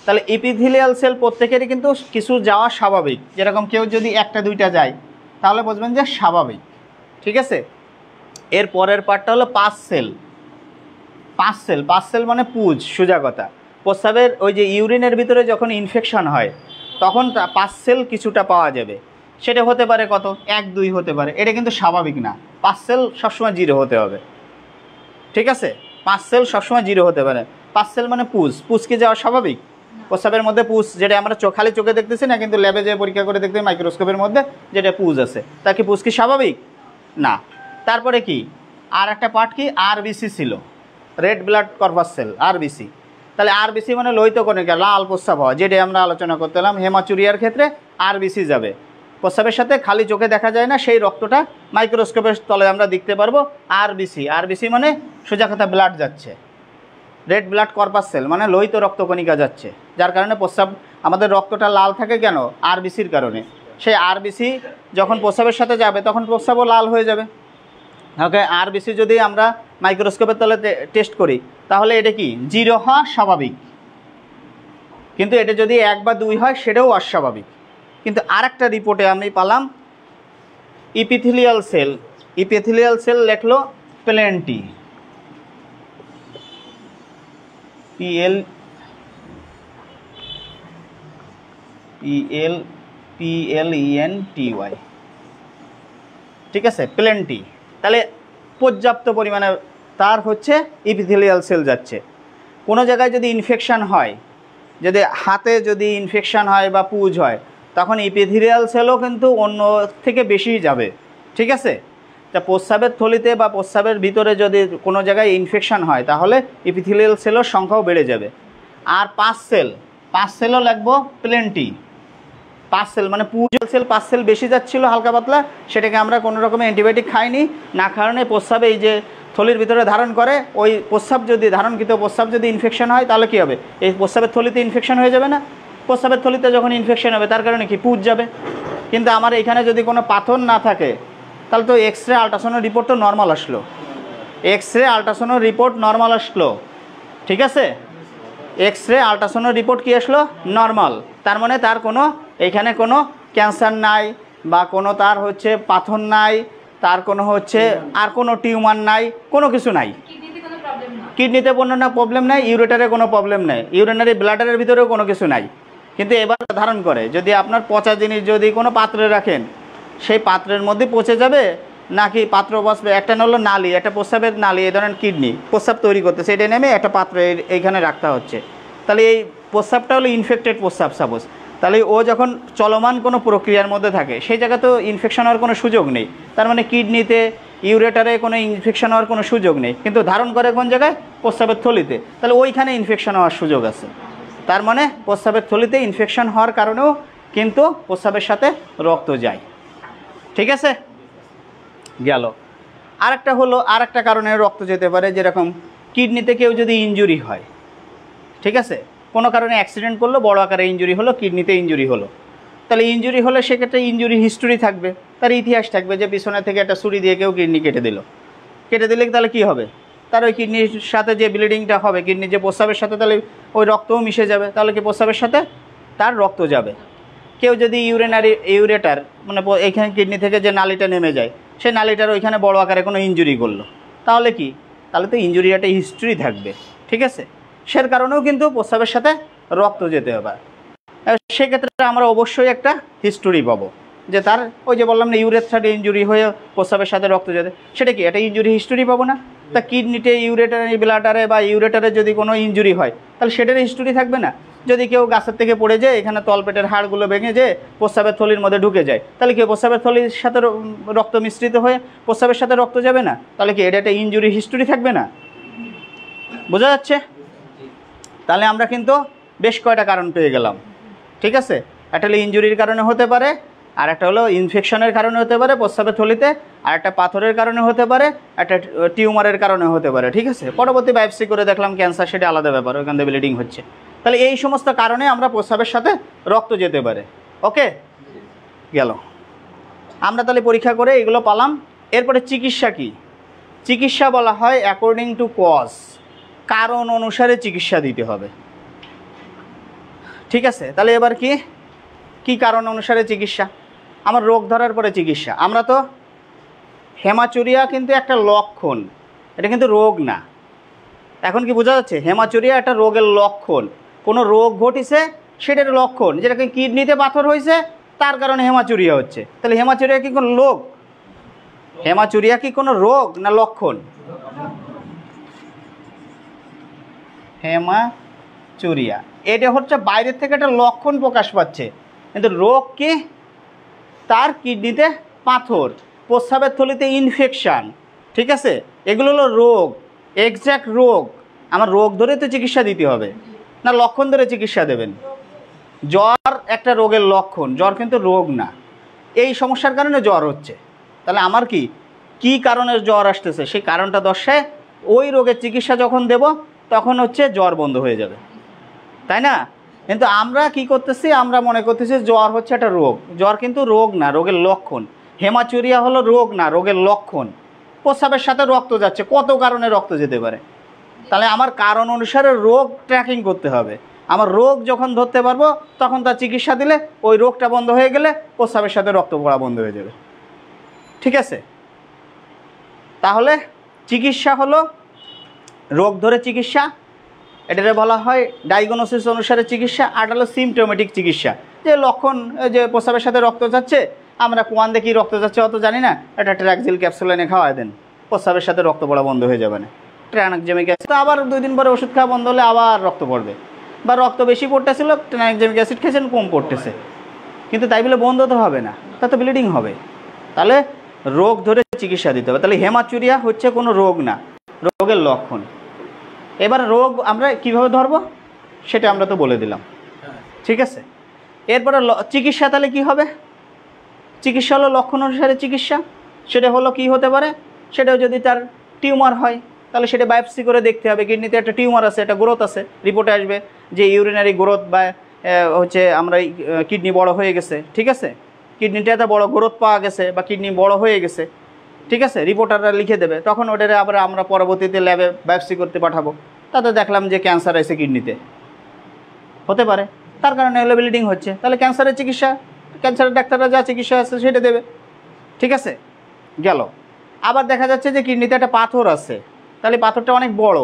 তাহলে ইপিথেলিয়াল সেল প্রত্যেকেরই কিন্তু কিছু যাওয়া স্বাভাবিক, যেরকম কেউ যদি 1টা 2টা যায় তাহলে বুঝবেন যে স্বাভাবিক। ঠিক আছে, এর পরের পার্টটা হলো পাস সেল। পাস সেল মানে পুজ, সোজা কথা। প্রস্রাবের ওই যে ইউরিনের ভিতরে যখন ইনফেকশন হয় তখন পাস সেল কিছুটা পাওয়া যাবে। সেটা হতে পারে কত, 1-2 হতে পারে। এটা কিন্তু স্বাভাবিক না, পাস সেল সবসময় 0 হতে হবে, ঠিক আছে? পাস সেল সবসময় 0 হতে পারে। পাস সেল মানে পুজ কি যাওয়া স্বাভাবিক? প্রস্রাবের মধ্যে পুজ, যেটা আমরা খালি চোখে দেখতেছি না, কিন্তু ল্যাবে যে পরীক্ষা করে দেখতে মাইক্রোস্কোপের মধ্যে যেটা পুজ আছে, তা কি পুজ কি স্বাভাবিক না? তারপরে কি আর একটা পার্ট কি, আরবিসি ছিল, রেড ব্লাড কর্পাসেল, আরবিসি। তাহলে আরবিসি মানে লোহিত কণিকা, লাল প্রস্রাব হয়, যেটা আমরা আলোচনা করতেলাম হেমাচুরিয়ার ক্ষেত্রে আরবিসি যাবে। প্রস্রাবের সাথে খালি চোখে দেখা যায় না, সেই রক্তটা মাইক্রোস্কোপের তলে আমরা দেখতে পারবো। আরবিসি মানে সোজা কথা ব্লাড যাচ্ছে, রেড ব্লাড কর্পাসেল মানে লোহিত রক্তকণিকা যাচ্ছে, যার কারণে প্রস্রাব আমাদের রক্তটা লাল থাকে কেন, আরবিসির কারণে। সেই আরবিসি যখন প্রস্রাবের সাথে যাবে তখন প্রস্রাবও লাল হয়ে যাবে। ওকে, আরবিসি যদি আমরা মাইক্রোস্কোপের তলে টেস্ট করি তাহলে এটা কি 0 হওয়া স্বাভাবিক, কিন্তু এটা যদি 1 বা 2 হয় সেটাও অস্বাভাবিক। কিন্তু আরেকটা রিপোর্টে আমি পেলাম ইপিথেলিয়াল সেল লেখলো প্লেন্টি, PLENTY, ঠিক আছে, প্লেন্টি। তাহলে পর্যাপ্ত পরিমাণে তার হচ্ছে ইপিথেলিয়াল সেল যাচ্ছে। কোনো জায়গায় যদি ইনফেকশান হয়, যদি হাতে যদি ইনফেকশান হয় বা পুজ হয়, তখন ইপিথেলিয়াল সেলও কিন্তু অন্য থেকে বেশি যাবে, ঠিক আছে? তা প্রস্রাবের থলিতে বা প্রস্রাবের ভিতরে যদি কোনো জায়গায় ইনফেকশান হয় তাহলে ইপিথেলিয়াল সেলের সংখ্যাও বেড়ে যাবে। আর পাস সেলও লাগবো প্লেন্টি। পাস সেল মানে পুজল সেল, পাস সেল বেশি যাচ্ছিলো হালকা পাতলা, সেটাকে আমরা কোনো রকমের অ্যান্টিবায়োটিক খাইনি, না কারণে প্রস্রাবে এই যে থলির ভিতরে ধারণ করে, ওই প্রস্রাব যদি ধারণকৃত প্রস্রাব যদি ইনফেকশন হয় তাহলে কী হবে, এই প্রস্রাবের থলিতে ইনফেকশন হয়ে যাবে না? প্রস্রাবের থলিতে যখন ইনফেকশন হবে তার কারণে কি পুজ যাবে। কিন্তু আমার এখানে যদি কোনো পাথর না থাকে তাহলে তো এক্স-রে আল্ট্রাসাউন্ডের রিপোর্ট তো নর্মাল আসলো, এক্স-রে আল্ট্রাসাউন্ডের রিপোর্ট নর্মাল আসলো, ঠিক আছে? এক্স-রে আল্ট্রাসাউন্ডের রিপোর্ট কি আসলো, নর্মাল। তার মানে তার কোনো এখানে কোনো ক্যান্সার নাই, বা কোনো তার হচ্ছে পাথর নাই, তার কোনো হচ্ছে আর কোনো টিউমার নাই, কোনো কিছু নাই, কিডনিতে কোনো না প্রবলেম নাই, ইউরেটারে কোনো প্রবলেম নেই, ইউরিনারি ব্লাডারের ভিতরেও কোনো কিছু নাই। কিন্তু এবার ধারণ করে যদি আপনার পচা জিনিস যদি কোনো পাত্রে রাখেন, সেই পাত্রের মধ্যে পচে যাবে নাকি পাত্র বসবে, একটা হলো নালী, একটা প্রস্রাবের নালী, এই ধরেন কিডনি প্রস্রাব তৈরি করতেছে, এটা নেমে একটা পাত্রে এইখানে রাখতে হচ্ছে, তাহলে এই প্রস্রাবটা হলো ইনফেক্টেড প্রস্রাব সাপোজ, তাহলে ও যখন চলমান কোনো প্রক্রিয়ার মধ্যে থাকে সেই জায়গায় তো ইনফেকশন হওয়ার কোনো সুযোগ নেই। তার মানে কিডনিতে ইউরেটারে কোনো ইনফেকশন হওয়ার কোনো সুযোগ নেই, কিন্তু ধারণ করে কোন জায়গায়, প্রস্রাবের থলিতে, তাহলে ওইখানে ইনফেকশন হওয়ার সুযোগ আছে। তার মানে প্রস্রাবের থলিতে ইনফেকশন হওয়ার কারণেও কিন্তু প্রস্রাবের সাথে রক্ত যায়, ঠিক আছে? গেল। আরেকটা হলো আরেকটা কারণে রক্ত যেতে পারে, যেরকম কিডনিতে কেউ যদি ইনজুরি হয়, ঠিক আছে, কোনো কারণে অ্যাক্সিডেন্ট করলো, বড় আকারে ইনজুরি হলো, কিডনিতে ইনজুরি হলো, তাহলে ইনজুরি হলে সেক্ষেত্রে ইনজুরি হিস্টোরি থাকবে, তার ইতিহাস থাকবে যে পিছনে থেকে একটা ছুরি দিয়ে কেউ কিডনি কেটে দিলে তাহলে কি হবে, তার ওই কিডনির সাথে যে ব্লিডিংটা হবে, কিডনির যে প্রস্রাবের সাথে, তাহলে ওই রক্তও মিশে যাবে, তাহলে কি প্রস্রাবের সাথে তার রক্ত যাবে। কেউ যদি ইউরেটার মানে এইখানে কিডনি থেকে যে নালীটা নেমে যায়, সেই নালীটার ওইখানে বড় আকারে কোনো ইনজুরি করলো, তাহলে কি, তাহলে তো ইনজুরি একটা হিস্ট্রি থাকবে, ঠিক আছে? সের কারণেও কিন্তু প্রস্রাবের সাথে রক্ত যেতে হবে। সেক্ষেত্রে আমরা অবশ্যই একটা হিস্টোরি পাবো যে তার ওই যে বললাম না ইউরেথ্রাতে ইনজুরি হয়ে প্রস্রাবের সাথে রক্ত যেতে, সেটা কি একটা ইনজুরি হিস্টোরি পাবো না? তা কিডনিতে ইউরেটারি ব্লাডারে বা ইউরেটারে যদি কোনো ইনজুরি হয় তাহলে সেটার হিস্টোরি থাকবে না? যদি কেউ গাছের থেকে পড়ে যায়, এখানে তলপেটের হাড়গুলো ভেঙে যায়, প্রস্রাবের থলির মধ্যে ঢুকে যায়, তাহলে কি প্রস্রাবের থলির সাথে রক্ত মিশ্রিত হয়ে প্রস্রাবের সাথে রক্ত যাবে না? তাহলে কি এটা একটা ইনজুরি হিস্টোরি থাকবে না? বোঝা যাচ্ছে? তাহলে আমরা কিন্তু বেশ কয়টা কারণ পেয়ে গেলাম, ঠিক আছে? একটা হলো ইনজুরির কারণে হতে পারে, আর একটা হলো ইনফেকশনের কারণে হতে পারে প্রস্রাবের থলিতে, আর একটা পাথরের কারণে হতে পারে, একটা টিউমারের কারণে হতে পারে, ঠিক আছে? পরবর্তী বায়োপসি করে দেখলাম ক্যান্সার, সেটা আলাদা ব্যাপার, ওইখান থেকে ব্লিডিং হচ্ছে। তাহলে এই সমস্ত কারণে আমরা প্রস্রাবের সাথে রক্ত যেতে পারে। ওকে, গেল। আমরা তাহলে পরীক্ষা করে এগুলো পালাম। এরপরে চিকিৎসা কি? চিকিৎসা বলা হয় অ্যাকর্ডিং টু কজ, কারণ অনুসারে চিকিৎসা দিতে হবে, ঠিক আছে? তাহলে এবার কি কারণ অনুসারে চিকিৎসা? আমার রোগ ধরার পরে চিকিৎসা। আমরা তো হেমাচুরিয়া কিন্তু একটা লক্ষণ, এটা কিন্তু রোগ না। এখন কি বোঝা যাচ্ছে? হেমাচুরিয়া একটা রোগের লক্ষণ, কোনো রোগ ঘটিছে সেটার লক্ষণ, যেটাকে কিডনিতে পাথর হয়েছে তার কারণে হেমাচুরিয়া হচ্ছে। তাহলে হেমাচুরিয়া কি কোনো রোগ? হেমাচুরিয়া কি কোনো রোগ না লক্ষণ? হেমাচুরিয়া এটা হচ্ছে বাইরের থেকে একটা লক্ষণ প্রকাশ পাচ্ছে, কিন্তু রোগ কি? তার কিডনিতে পাথর, প্রস্রাবের থলিতে ইনফেকশান, ঠিক আছে, এগুলো হলো রোগ, এক্স্যাক্ট রোগ। আমার রোগ ধরে তো চিকিৎসা দিতে হবে, না লক্ষণ ধরে চিকিৎসা দেবেন? জ্বর একটা রোগের লক্ষণ, জ্বর কিন্তু রোগ না। এই সমস্যার কারণে জ্বর হচ্ছে, তাহলে আমার কি কারণে জ্বর আসতেছে সেই কারণটা দর্শায় ওই রোগের চিকিৎসা যখন দেব তখন হচ্ছে জ্বর বন্ধ হয়ে যাবে, তাই না? কিন্তু আমরা কি করতেছি, আমরা মনে করতেছি জ্বর হচ্ছে একটা রোগ। জ্বর কিন্তু রোগ না, রোগের লক্ষণ। হেমাচুরিয়া হলো রোগ না, রোগের লক্ষণ। প্রস্রাবের সাথে রক্ত যাচ্ছে, কত কারণে রক্ত যেতে পারে, তাহলে আমার কারণ অনুসারে রোগ ট্র্যাকিং করতে হবে। আমার রোগ যখন ধরতে পারবো তখন তার চিকিৎসা দিলে ওই রোগটা বন্ধ হয়ে গেলে প্রস্রাবের সাথে রক্ত পড়া বন্ধ হয়ে যাবে, ঠিক আছে? তাহলে চিকিৎসা হলো রোগ ধরে চিকিৎসা, এটাকে বলা হয় ডায়াগনোসিস অনুসারে চিকিৎসা। আর হলো সিমটোমেটিক চিকিৎসা, যে লক্ষণ, যে প্রস্রাবের সাথে রক্ত যাচ্ছে, আমরা কোয়ান দেখি রক্ত যাচ্ছে অত জানি না, এটা ট্র্যাকজিল ক্যাপসুল এনে খাওয়াই দেন, প্রস্রাবের সাথে রক্ত পড়া বন্ধ হয়ে যাবে না। ট্রানএক্সামিক অ্যাসিড, তো আবার 2 দিন পরে ওষুধ খাওয়া বন্ধ হলে আবার রক্ত পড়বে, বা রক্ত বেশি পড়তেছিল, ট্রানএক্সামিক অ্যাসিড খেয়েছেন কম পড়তেছে, কিন্তু তাই বলে বন্ধ তো হবে না, তা তো ব্লিডিং হবে। তাহলে রোগ ধরে চিকিৎসা দিতে হবে। তাহলে হেমাচুরিয়া হচ্ছে কোনো রোগ না, রোগের লক্ষণ। এবার রোগ আমরা কিভাবে ধরবো সেটা আমরা তো বলে দিলাম, ঠিক আছে? এরপরে চিকিৎসা তাহলে কি হবে? চিকিৎসা হলো লক্ষণ অনুসারে চিকিৎসা। সেটা হলো কি হতে পারে, সেটাও যদি তার টিউমার হয় তাহলে সেটা বায়োপসি করে দেখতে হবে, কিডনিতে একটা টিউমার আছে, একটা গ্রোথ আছে, রিপোর্টে আসবে যে ইউরিনারি গ্রোথ বা হচ্ছে আমরা কিডনি বড় হয়ে গেছে, ঠিক আছে, কিডনিটা এত বড় গ্রোথ পাওয়া গেছে বা কিডনি বড় হয়ে গেছে, ঠিক আছে, রিপোর্টাররা লিখে দেবে। তখন ওটারে আবার আমরা পরবর্তীতে ল্যাবে বায়োপসি করতে পাঠাবো, তাতে দেখলাম যে ক্যান্সার আছে কিডনিতে, হতে পারে, তার কারণে হলো ব্লিডিং হচ্ছে। তাহলে ক্যান্সারের চিকিৎসা, ক্যান্সারের ডাক্তাররা যা চিকিৎসা আছে সেটা দেবে, ঠিক আছে, গেল। আবার দেখা যাচ্ছে যে কিডনিতে একটা পাথর আছে, তাহলে পাথরটা অনেক বড়,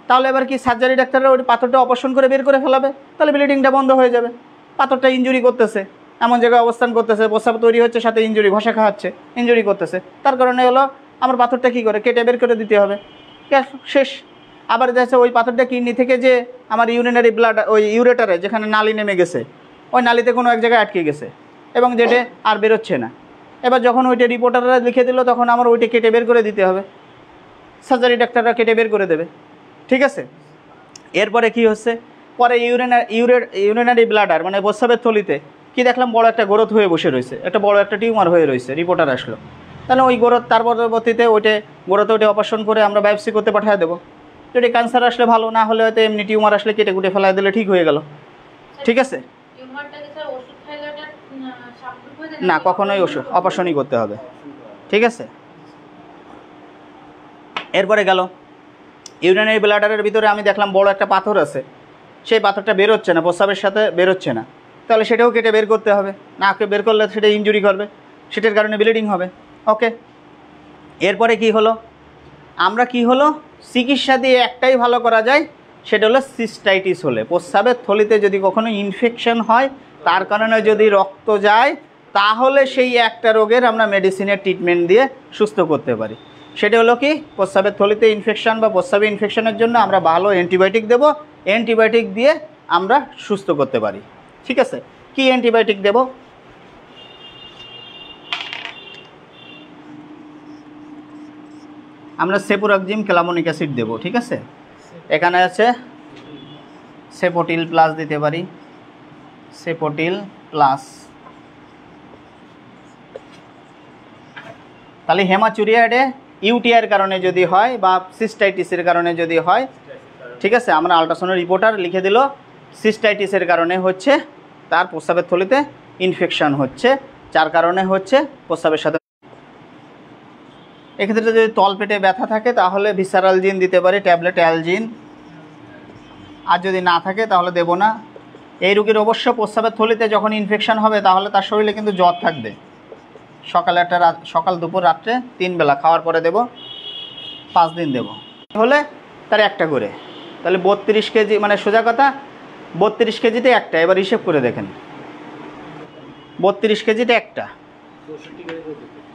তাহলে এবার কি সার্জারি ডাক্তাররা ওই পাথরটা অপারেশন করে বের করে ফেলাবে, তাহলে ব্লিডিংটা বন্ধ হয়ে যাবে। পাথরটা ইনজুরি করতেছে, এমন জায়গায় অবস্থান করতেছে, প্রস্রাব তৈরি হচ্ছে, সাথে ইনজুরি, ঘষা খাওয়াচ্ছে, ইনজুরি করতেছে, তার কারণে হলো আমার পাথরটা কী করে কেটে বের করে দিতে হবে, শেষ। আবার দেখা যাচ্ছে ওই পাথরটা কিডনি থেকে যে আমার ইউরিনারি ব্লাড, ওই ইউরেটারে যেখানে নালি নেমে গেছে, ওই নালিতে কোনো এক জায়গায় আটকে গেছে এবং যেটা আর বেরোচ্ছে না। এবার যখন ওইটা রিপোর্টাররা লিখে দিল তখন আমার ওইটা কেটে বের করে দিতে হবে, সার্জারি ডাক্তাররা কেটে বের করে দেবে, ঠিক আছে। এরপরে কি হচ্ছে, পরে ইউরিনারি ব্লাডার মানে প্রস্রাবের থলিতে কি দেখলাম, বড় একটা গ্রোথ হয়ে বসে রয়েছে, একটা বড় একটা টিউমার হয়ে রয়েছে, রিপোর্টার আসলো, তাহলে ওই গ্রোথ তার পরবর্তীতে ওইটা অপারেশন করে আমরা বায়োপসি করতে পাঠিয়ে দেবো। যদি ক্যান্সার আসলে ভালো, না হলে হয়তো এমনি টিউমার আসলে কেটে কুটে ফেলা দিলে ঠিক হয়ে গেল, ঠিক আছে। না, কখনোই ওষুধ, অপারেশনই করতে হবে, ঠিক আছে। এরপরে গেল ইউরিনারি ব্লাডারের ভিতরে আমি দেখলাম বড় একটা পাথর আছে, সেই পাথরটা বেরোচ্ছে না, প্রস্রাবের সাথে বেরোচ্ছে না, তাহলে সেটাও কেটে বের করতে হবে, না বের করলে সেটা ইনজুরি করবে, সেটার কারণে ব্লিডিং হবে, ওকে। এরপরে কি হলো, আমরা কি হলো চিকিৎসা দিয়ে একটাই ভালো করা যায়, সেটা হলো সিস্টাইটিস হলে, প্রস্রাবের থলিতে যদি কখনো ইনফেকশন হয়, তার কারণে যদি রক্ত যায়, তাহলে সেই একটা রোগের আমরা মেডিসিনের ট্রিটমেন্ট দিয়ে সুস্থ করতে পারি। সেটা হলো কি, প্রস্রাবের থলিতে ইনফেকশন বা প্রস্রাবে ইনফেকশনের জন্য আমরা ভালো অ্যান্টিবায়োটিক দেবো, অ্যান্টিবায়োটিক দিয়ে আমরা সুস্থ করতে পারি, ঠিক আছে। কি অ্যান্টিবায়োটিক দেব, আমরা সেপুরাক্সিম ক্যালামোনিক অ্যাসিড দেবো, ঠিক আছে। এখানে আছে সেপোটিল প্লাস দিতে পারি, সেপোটিল প্লাস। তাহলে হেমাচুরিয়া এটা ইউটিআইয়ের কারণে যদি হয় বা সিস্টাইটিসের কারণে যদি হয়, ঠিক আছে, আমরা আল্ট্রাসাউন্ড রিপোর্টার লিখে দিল সিস্টাইটিসের কারণে হচ্ছে তার প্রস্রাবের থলিতে ইনফেকশন হচ্ছে, যার কারণে হচ্ছে প্রস্রাবের সাথে। এক্ষেত্রে যদি তলপেটে ব্যথা থাকে তাহলে ভিসারাল জিন দিতে পারি, ট্যাবলেট অ্যালজিন, আর যদি না থাকে তাহলে দেব না। এই রোগীর অবশ্য প্রস্রাবের থলিতে যখন ইনফেকশন হবে তাহলে তার শরীরে কিন্তু জ্বর থাকবে, সকালে একটা, সকাল দুপুর রাত্রে 3 বেলা খাওয়ার পরে দেব, 5 দিন দেব, হলে তার একটা করে, তাহলে 32 কেজি, মানে সোজা কথা 32 কেজিতে একটা। এবার হিসেব করে দেখেন, 32 কেজিতে একটা,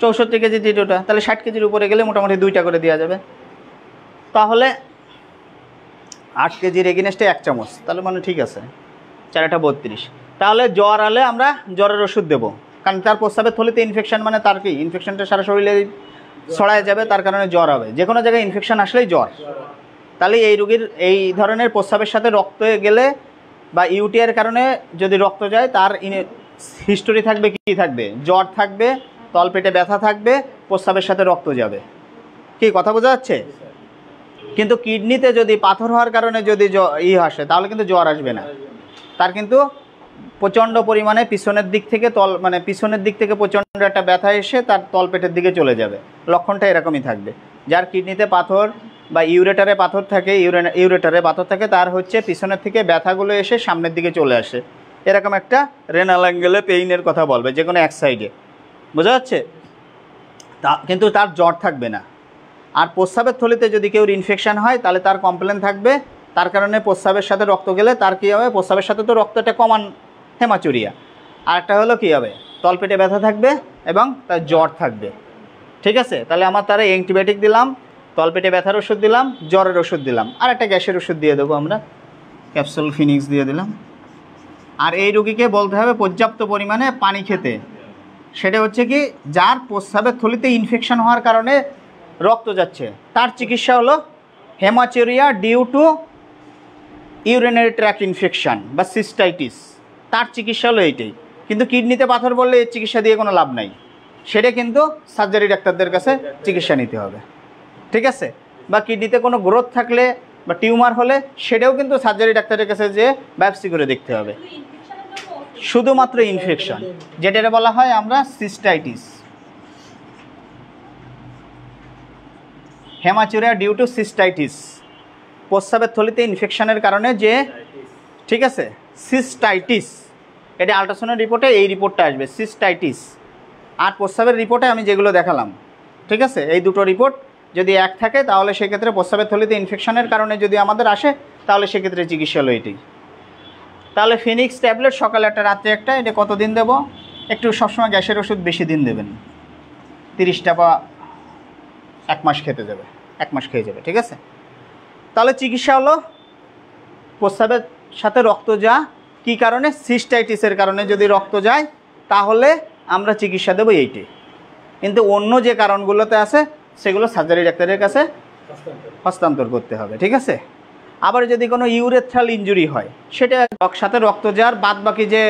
64 কেজি দ্বিতীয়টা, তাহলে 60 কেজির উপরে গেলে মোটামুটি 2টা করে দেওয়া যাবে। তাহলে 8 কেজির এগেনস্টে 1 চামচ, তাহলে মানে ঠিক আছে, 4টা 32। তাহলে জ্বর হলে আমরা জ্বরের ওষুধ দেবো, কারণ তার প্রস্রাবের থলিতে ইনফেকশন, মানে তার কি ইনফেকশনটা সারা শরীরে ছড়ায় যাবে, তার কারণে জ্বর হবে। যে কোনো জায়গায় ইনফেকশন আসলেই জ্বর। তাহলে এই রোগীর এই ধরনের প্রস্রাবের সাথে রক্ত গেলে বা ইউটিআইয়ের কারণে যদি রক্ত যায়, তার হিস্টোরি থাকবে, কি থাকবে, জ্বর থাকবে, তলপেটে ব্যথা থাকবে, প্রস্রাবের সাথে রক্ত যাবে। কি কথা বোঝা যাচ্ছে? কিন্তু কিডনিতে যদি পাথর হওয়ার কারণে যদি আসে, তাহলে কিন্তু জ্বর আসবে না। তার কিন্তু প্রচণ্ড পরিমাণে পিছনের দিক থেকে পিছনের দিক থেকে প্রচণ্ড একটা ব্যথা এসে তার তলপেটের দিকে চলে যাবে। লক্ষণটা এরকমই থাকবে। যার কিডনিতে পাথর বা ইউরেটারে পাথর থাকে, ইউরেটারে পাথর থাকে, তার হচ্ছে পিছনের থেকে ব্যথাগুলো এসে সামনের দিকে চলে আসে। এরকম একটা রেনাল অ্যাঙ্গেলে পেইনের কথা বলবে, যে কোনো এক সাইডে। বোঝা যাচ্ছে? কিন্তু তার জ্বর থাকবে না। আর প্রস্রাবের থলিতে যদি কেউ ইনফেকশান হয়, তাহলে তার কমপ্লেন থাকবে, তার কারণে প্রস্রাবের সাথে রক্ত গেলে তার কী হবে, প্রস্রাবের সাথে তো রক্তটা কমান হেমাচুরিয়া, আর একটা হলো কী হবে, তলপেটে ব্যথা থাকবে এবং তার জ্বর থাকবে। ঠিক আছে? তাহলে আমার তারা অ্যান্টিবায়োটিক দিলাম, তলপেটে ব্যথার ওষুধ দিলাম, জ্বরের ওষুধ দিলাম, আর একটা গ্যাসের ওষুধ দিয়ে দেবো আমরা, ক্যাপসুল ফিনিক্স দিয়ে দিলাম। আর এই রোগীকে বলতে হবে পর্যাপ্ত পরিমাণে পানি খেতে। সেটা হচ্ছে কি, যার প্রস্রাবের থলিতে ইনফেকশন হওয়ার কারণে রক্ত যাচ্ছে, তার চিকিৎসা হলো haematuria due to urinary tract infection বা সিস্টাইটিস। তার চিকিৎসা হলো এইটাই। কিন্তু কিডনিতে পাথর বললে এর চিকিৎসা দিয়ে কোনো লাভ নাই, সেটা কিন্তু সার্জারি ডাক্তারদের কাছে চিকিৎসা নিতে হবে। ঠিক আছে? বা কিডনিতে কোনো গ্রোথ থাকলে বা টিউমার হলে, সেটাও কিন্তু সার্জারি ডাক্তারের কাছে যে বায়োপসি করে দেখতে হবে। শুধুমাত্র ইনফেকশন, যেটা বলা হয় আমরা cystitis, haematuria due to cystitis, প্রস্রাবের থলিতে ইনফেকশনের কারণে যে, ঠিক আছে, সিস্টাইটিস। এটা আল্ট্রাসাউন্ডের রিপোর্টে এই রিপোর্টটা আসবে, সিস্টাইটিস। আর প্রস্রাবের রিপোর্টে আমি যেগুলো দেখালাম, ঠিক আছে, এই দুটো রিপোর্ট যদি এক থাকে, তাহলে সেক্ষেত্রে প্রস্রাবের থলিতে ইনফেকশনের কারণে যদি আমাদের আসে, তাহলে সেক্ষেত্রে চিকিৎসা হলো এটাই। তাহলে ফিনিক্স ট্যাবলেট সকালে একটা, রাত্রে একটা, এটা কতদিন দেব? একটু সবসময় গ্যাসের ওষুধ বেশি দিন দেবেন, 30টা বা 1 মাস খেতে যাবে, 1 মাস খেয়ে যাবে। ঠিক আছে? তাহলে চিকিৎসা হলো প্রস্রাবের সাথে রক্ত যা, কি কারণে, সিস্টাইটিসের কারণে যদি রক্ত যায়, তাহলে আমরা চিকিৎসা দেবো এইটাই। কিন্তু অন্য যে কারণগুলোতে আছে, সেগুলো সার্জারি ডাক্তারের কাছে হস্তান্তর করতে হবে। ঠিক আছে? আবার যদি কোনো ইউরেথ্রাল ইনজুরি হয়, সেটা সাথে রক্ত যাওয়ার বাদ বাকি যে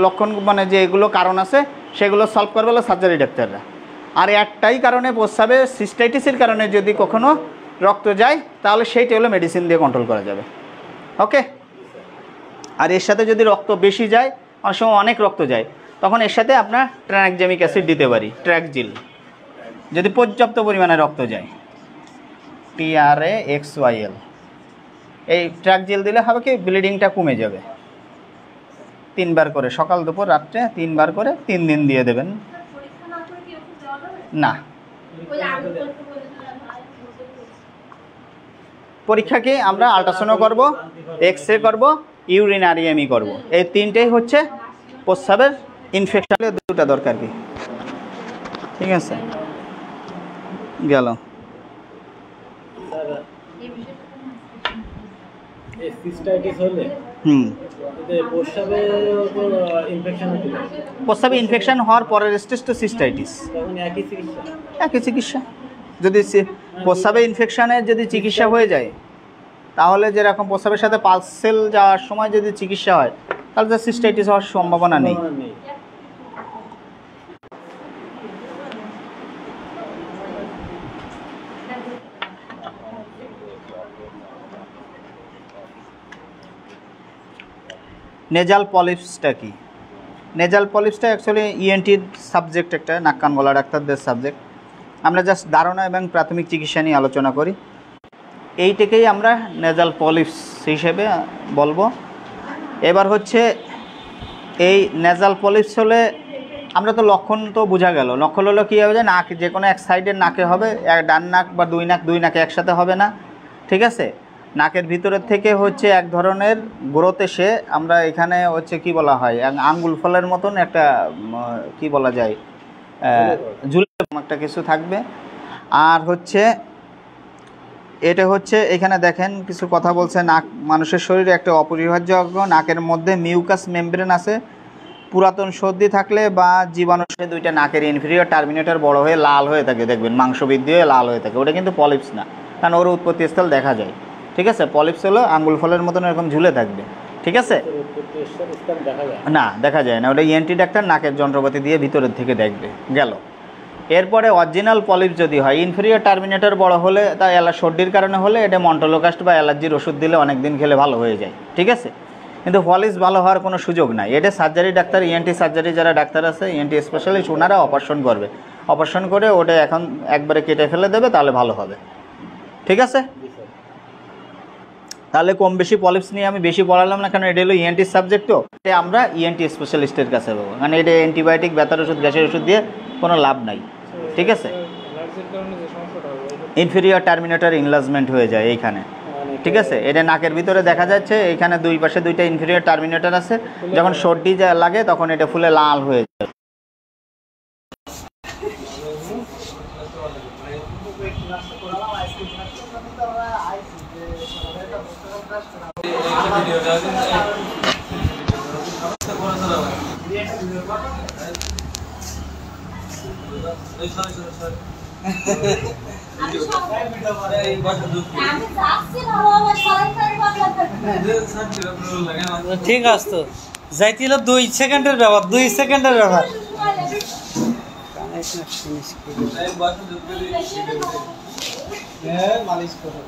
লক্ষণ, মানে যেগুলো কারণ আছে, সেগুলো সলভ করবে হলো সার্জারি ডাক্তাররা। আর একটাই কারণে, প্রস্রাবে সিস্টাইটিসের কারণে যদি কখনো রক্ত যায়, তাহলে সেইটা হলো মেডিসিন দিয়ে কন্ট্রোল করা যাবে। ওকে? আর এর সাথে যদি রক্ত বেশি যায়, অনেক সময় অনেক রক্ত যায়, তখন এর সাথে আপনার ট্রানএক্সামিক অ্যাসিড দিতে পারি, ট্র্যাকজিল, যদি পর্যাপ্ত পরিমাণে রক্ত যায়, TRAXYL। এই ট্র্যাকজিল দিলে হবে কি, ব্লিডিংটা কমে যাবে। 3 বার করে, সকাল দুপুর রাত্রে 3 বার করে, 3 দিন দিয়ে দেবেন। না, পরীক্ষা কি, আমরা আল্ট্রাসাউন্ড করব, এক্সরে করব, ইউরিনারিয়ামি করব। এই 3টেই হচ্ছে প্রস্রাবের ইনফেকশনের 2টা দরকার। কি ঠিক আছে? গেল। প্রস্রাবে ইনফেকশন হওয়ার পরের স্টেজ তো সিস্টাইটিস, একই চিকিৎসা। যদি প্রস্রাবে ইনফেকশনের যদি চিকিৎসা হয়ে যায়, তাহলে যেরকম প্রস্রাবের সাথে পালসেল যাওয়ার সময় যদি চিকিৎসা হয়, তাহলে তো সিস্টাইটিস হওয়ার সম্ভাবনা নেই। নেজাল পলিপসটা কি? নেজাল পলিপসটা অ্যাকচুয়ালি ইএনটির সাবজেক্ট, একটা নাক কান গলা ডাক্তারদের সাবজেক্ট। আমরা জাস্ট ধারণা এবং প্রাথমিক চিকিৎসা নিয়ে আলোচনা করি। এইটাকেই আমরা নেজাল পলিপস হিসেবে বলবো। এবার হচ্ছে এই নেজাল পলিপস হলে আমরা তো লক্ষণ তো বোঝা গেল, লক্ষণ হলো কী হবে যে নাক যে কোনো এক সাইডের নাকে হবে, এক ডান নাক বা দুই নাকে একসাথে হবে না, ঠিক আছে। নাকের ভিতরের থেকে হচ্ছে এক ধরনের গ্রোথ এসে আমরা এখানে হচ্ছে কি বলা হয় আঙ্গুল ফলের মতন একটা কি বলা যায় ঝুলে একটা কিছু থাকবে। আর হচ্ছে এটা হচ্ছে এখানে দেখেন কিছু কথা বলছে, নাক মানুষের শরীরে একটা অপরিহার্য অঙ্গ, নাকের মধ্যে মিউকাস মেমব্রেন আছে। পুরাতন সর্দি থাকলে বা জীবাণু দুইটা নাকের ইনফেরিয়র টার্মিনেটর বড় হয়ে লাল হয়ে থাকে, দেখবেন মাংস বৃদ্ধি হয়ে লাল হয়ে থাকে, ওটা কিন্তু পলিপস না, কারণ ওর উৎপত্তিস্থল দেখা যায়, ঠিক আছে। পলিপস হলো আঙ্গুল ফলের মতন এরকম ঝুলে থাকবে, ঠিক আছে, না দেখা যায় না, ওটা ইএনটি ডাক্তার নাকের যন্ত্রপাতি দিয়ে ভিতরের থেকে দেখবে গেল। এরপরে অরিজিনাল পলিপ যদি হয়, ইনফেরিয়র টার্মিনেটর বড় হলে তা সর্দির কারণে হলে এটা মন্টলোকাস্ট বা অ্যালার্জির ওষুধ দিলে অনেক দিন খেলে ভালো হয়ে যায়, ঠিক আছে। কিন্তু পলিপস ভালো হওয়ার কোনো সুযোগ নাই, এটা সার্জারি ডাক্তার, ইএনটি সার্জারি যারা ডাক্তার আছে, ইএনটি স্পেশালিস্ট, ওনারা অপারেশন করবে, অপারেশন করে ওটা এখন একবারে কেটে ফেলে দেবে, তাহলে ভালো হবে, ঠিক আছে। তাহলে কম বেশি পলিপস নিয়ে আমি বেশি বলালাম না, কারণ এটা হলো ইএনটি সাবজেক্ট, তো আমরা ইএনটি স্পেশালিস্টের কাছে পাবো, মানে এটা অ্যান্টিবায়োটিক, ব্যথার ওষুধ, গ্যাসের ওষুধ দিয়ে কোনো লাভ নাই, ঠিক আছে। ইনফেরিয়র টার্মিনেটর ইনলার্জমেন্ট হয়ে যায় এইখানে, ঠিক আছে। এটা নাকের ভিতরে দেখা যাচ্ছে, এইখানে দুই পাশে দুইটা ইনফেরিয়র টার্মিনেটর আছে, যখন সর্দি লাগে তখন এটা ফুলে লাল হয়ে যায়। ঠিক আছে, তো যাইছিল 2 সেকেন্ডের ব্যাপার, 2 সেকেন্ডের ব্যাপার। মালিশ করো।